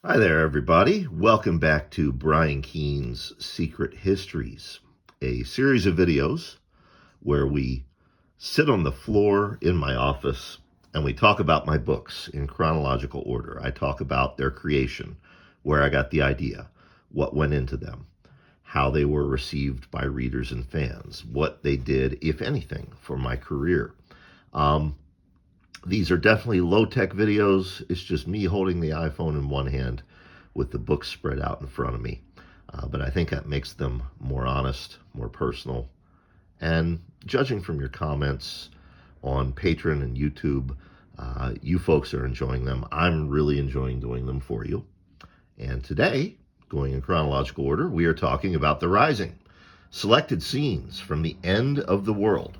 Hi there, everybody. Welcome back to Brian Keene's Secret Histories, a series of videos where we sit on the floor in my office and we talk about my books in chronological order. I talk about their creation, where I got the idea, what went into them, how they were received by readers and fans, what they did, if anything, for my career. Um, these are definitely low-tech videos. It's just me holding the iPhone in one hand with the books spread out in front of me. But I think that makes them more honest, more personal. And judging from your comments on Patreon and YouTube, you folks are enjoying them. I'm really enjoying doing them for you. And today, going in chronological order, we are talking about The Rising, selected scenes from the end of the world.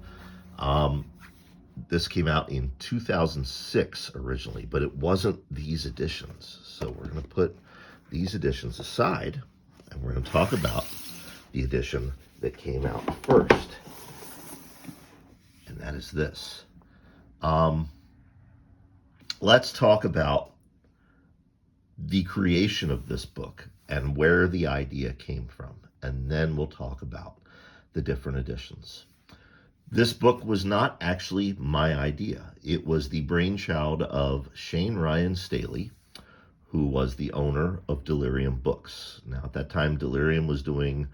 Um, this came out in 2006 originally, but it wasn't these editions. So we're going to put these editions aside, and we're going to talk about the edition that came out first, and that is this. Let's talk about the creation of this book and where the idea came from, and then we'll talk about the different editions. This book was not actually my idea. It was the brainchild of Shane Ryan Staley, who was the owner of Delirium Books. Now, at that time, Delirium was doing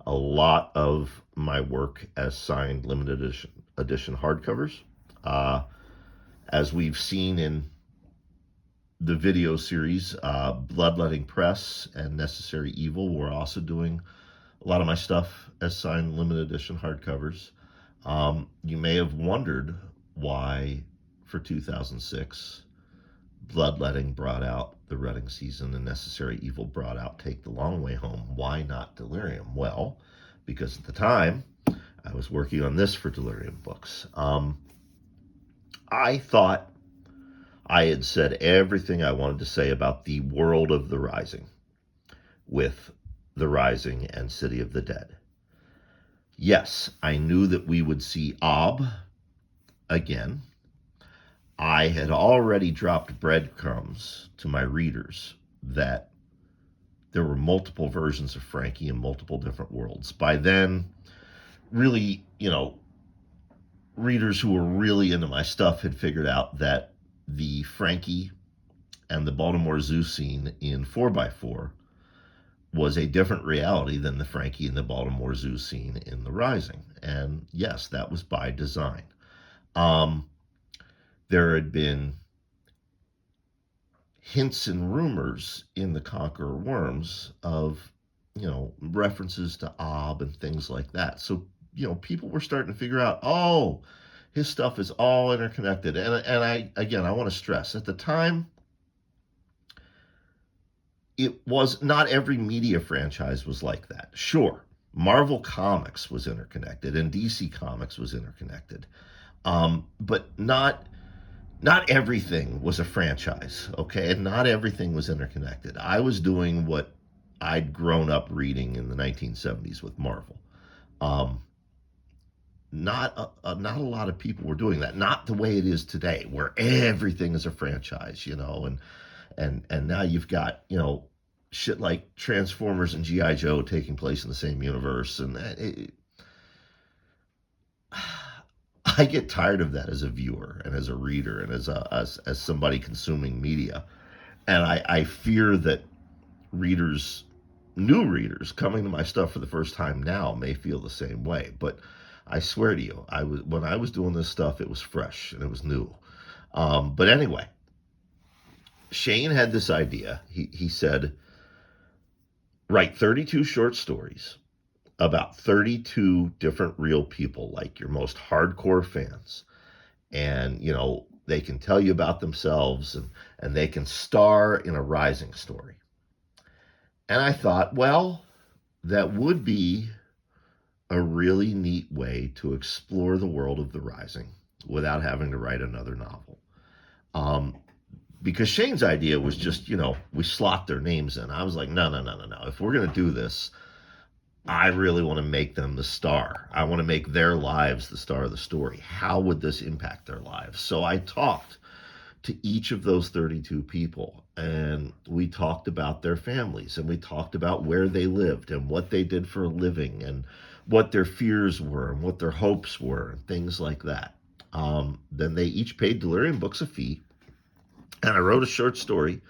a lot of my work as signed limited edition hardcovers. As we've seen in the video series, Bloodletting Press and Necessary Evil were also doing a lot of my stuff as signed limited edition hardcovers. You may have wondered why, for 2006, Bloodletting brought out The Redding Season and Necessary Evil brought out Take the Long Way Home. Why not Delirium? Well, because at the time, I was working on this for Delirium Books. I thought I had said everything I wanted to say about the world of The Rising with The Rising and City of the Dead. Yes, I knew that we would see Ob again. I had already dropped breadcrumbs to my readers that there were multiple versions of Frankie in multiple different worlds. By then, really, readers who were really into my stuff had figured out that the Frankie and the Baltimore Zoo scene in 4x4 was a different reality than the Frankie and the Baltimore Zoo scene in The Rising. And yes, that was by design. There had been hints and rumors in The Conqueror Worms of, references to Ob and things like that. So, people were starting to figure out, oh, his stuff is all interconnected. And I want to stress, at the time, it was not every media franchise was like that. Sure, Marvel Comics was interconnected and DC Comics was interconnected, but not everything was a franchise. Okay, and not everything was interconnected. I was doing what I'd grown up reading in the 1970s with Marvel. Um, not a lot of people were doing that. Not the way it is today, where everything is a franchise. And now you've got shit like Transformers and GI Joe taking place in the same universe, and I get tired of that as a viewer and as a reader and as somebody consuming media, and I fear that readers, new readers coming to my stuff for the first time now may feel the same way. But I swear to you, when I was doing this stuff, it was fresh and it was new. But anyway, Shane had this idea. He said, write 32 short stories about 32 different real people, like your most hardcore fans. And, they can tell you about themselves and they can star in a Rising story. And I thought, well, that would be a really neat way to explore the world of The Rising without having to write another novel. Because Shane's idea was just, we slot their names in. I was like, no. If we're going to do this, I really want to make them the star. I want to make their lives the star of the story. How would this impact their lives? So I talked to each of those 32 people, and we talked about their families, and we talked about where they lived and what they did for a living and what their fears were and what their hopes were and things like that. Then they each paid Delirium Books a fee, and I wrote a short story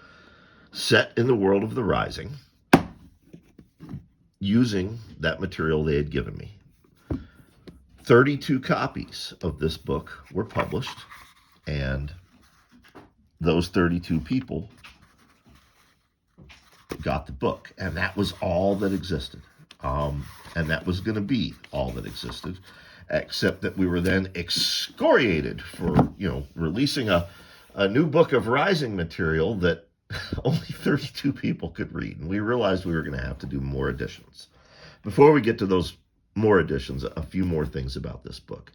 set in the world of the Rising using that material they had given me. 32 copies of this book were published, and those 32 people got the book, and that was all that existed. And that was going to be all that existed, except that we were then excoriated for, releasing a new book of Rising material that only 32 people could read. And we realized we were going to have to do more editions. Before we get to those more editions, a few more things about this book.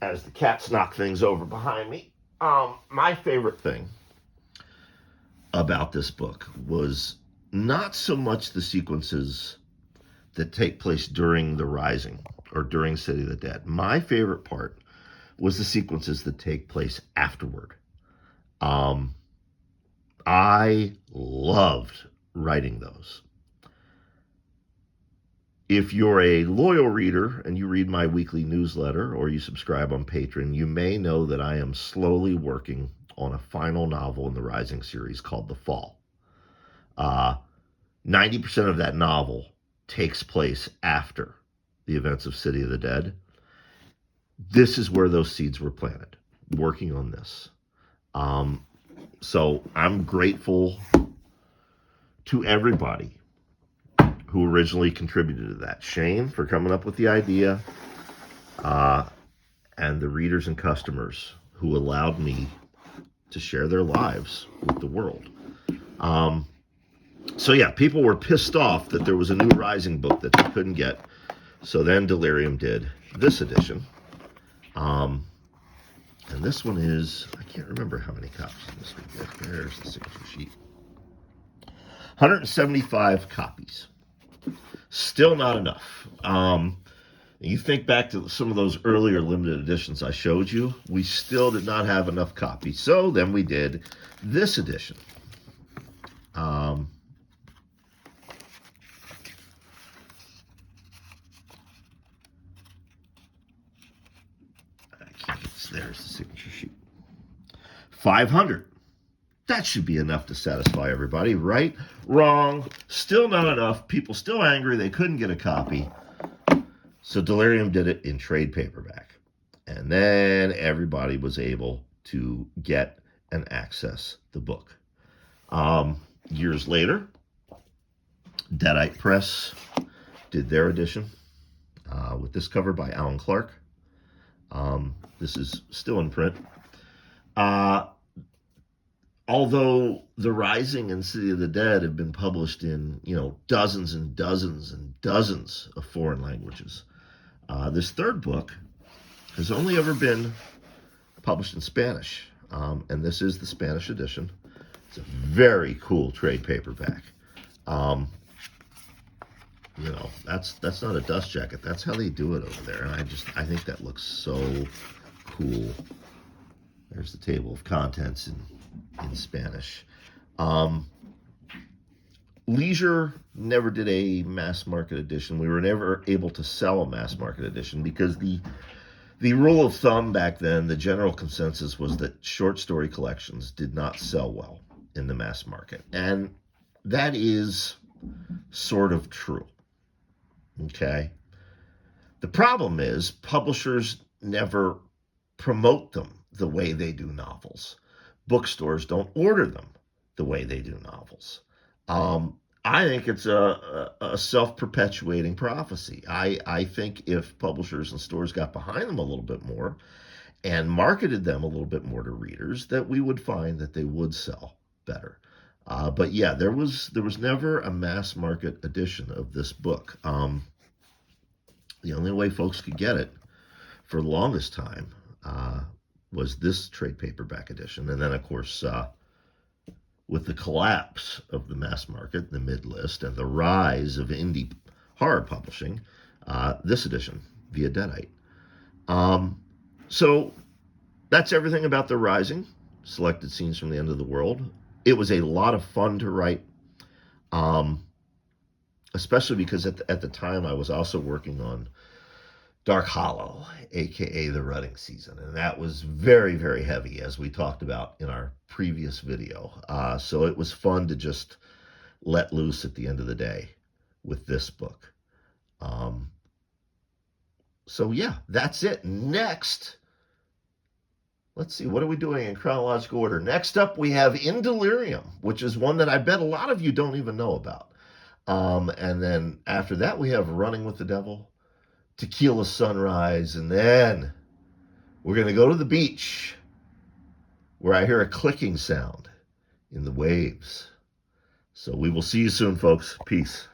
As the cats knock things over behind me, my favorite thing about this book was not so much the sequences that take place during the Rising or during City of the Dead. My favorite part was the sequences that take place afterward. I loved writing those. If you're a loyal reader and you read my weekly newsletter or you subscribe on Patreon, you may know that I am slowly working on a final novel in the Rising series called The Fall. 90% of that novel takes place after the events of City of the Dead. This is where those seeds were planted, working on this. So I'm grateful to everybody who originally contributed to that. Shane for coming up with the idea, and the readers and customers who allowed me to share their lives with the world. So yeah, people were pissed off that there was a new Rising book that they couldn't get. So then Delirium did this edition. And this one is, I can't remember how many copies this we get. There's the signature sheet. 175 copies. Still not enough. You think back to some of those earlier limited editions I showed you, we still did not have enough copies. So then we did this edition. I can't get this. There's the signature sheet. 500. That should be enough to satisfy everybody, right? Wrong. Still not enough. People still angry they couldn't get a copy. So Delirium did it in trade paperback. And then everybody was able to get and access the book. Years later, Deadite Press did their edition with this cover by Alan Clark. This is still in print. Although The Rising and City of the Dead have been published in, dozens and dozens and dozens of foreign languages, this third book has only ever been published in Spanish, and this is the Spanish edition. It's a very cool trade paperback. That's not a dust jacket. That's how they do it over there, and I think that looks so cool. There's the table of contents in Spanish. Leisure never did a mass market edition. We were never able to sell a mass market edition because the rule of thumb back then, the general consensus was that short story collections did not sell well in the mass market. And that is sort of true. Okay? The problem is publishers never promote them the way they do novels. Bookstores don't order them the way they do novels. I think it's a self-perpetuating prophecy. I think if publishers and stores got behind them a little bit more and marketed them a little bit more to readers, that we would find that they would sell better. But yeah, there was never a mass market edition of this book. The only way folks could get it for the longest time was this trade paperback edition. And then, of course, with the collapse of the mass market, the mid-list, and the rise of indie horror publishing, this edition via Deadite. So that's everything about The Rising, selected scenes from the end of the world. It was a lot of fun to write, um, especially because at the time I was also working on Dark Hollow, aka The Running Season, and that was very, very heavy, as we talked about in our previous video. So it was fun to just let loose at the end of the day with this book. Um, so yeah, that's it. Next, let's see, what are we doing in chronological order? Next up, we have In Delirium, which is one that I bet a lot of you don't even know about. And then after that, we have Running with the Devil, Tequila Sunrise, and then we're going to go to the beach where I hear a clicking sound in the waves. So we will see you soon, folks. Peace.